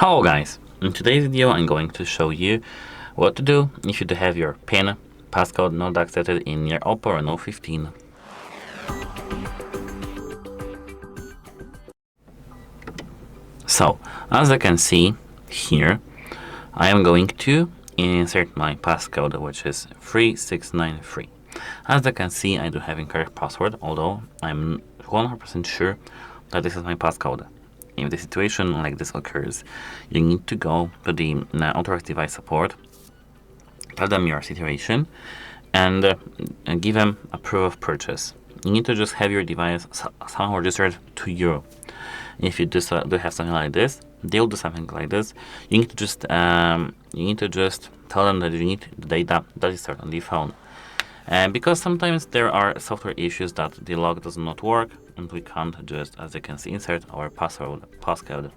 Hello guys, in today's video I'm going to show you what to do if you do have your PIN passcode not accepted in your OPPO Reno 15. So, as you can see here, I am going to insert my passcode, which is 3693. As you can see, I do have incorrect password, although I'm 100% sure that this is my passcode. If the situation like this occurs, you need to go to the authorized device support, tell them your situation, and give them a proof of purchase. You need to just have your device somehow registered to you. If you do have something like this, they'll do something like this. You need to just tell them that you need the data registered on the phone. Because sometimes there are software issues that the lock does not work and we can't just, as you can see, insert our passcode.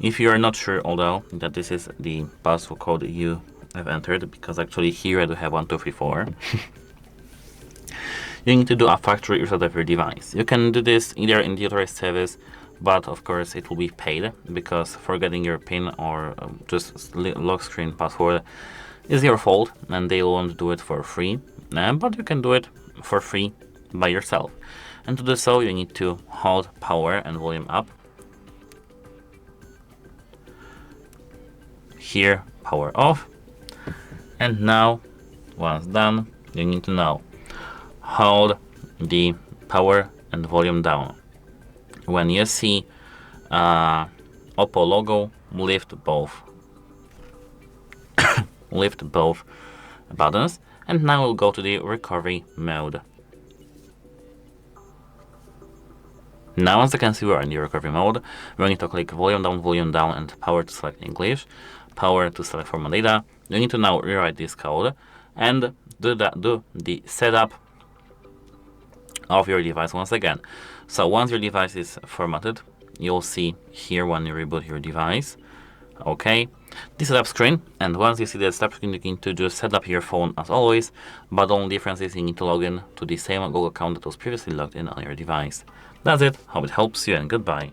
If you are not sure, although, that this is the password code you have entered, because actually here I do have 1234, you need to do a factory reset of your device. You can do this either in the authorized service, but of course it will be paid, because forgetting your PIN or just lock screen password is your fault and they won't do it for free, but you can do it for free by yourself. And to do so, you need to hold power and volume up. Here, power off. And now, once done, you need to now hold the power and volume down. When you see OPPO logo, lift both buttons, and now we'll go to the recovery mode. Now, as you can see, we're in the recovery mode. We need to click volume down, and power to select English, power to select format data. You need to now rewrite this code and do the setup of your device once again. So once your device is formatted, you'll see here when you reboot your device, okay, the setup screen, and once you see the setup screen, you need to just set up your phone as always, but the only difference is you need to log in to the same Google account that was previously logged in on your device. That's it. Hope it helps you, and goodbye.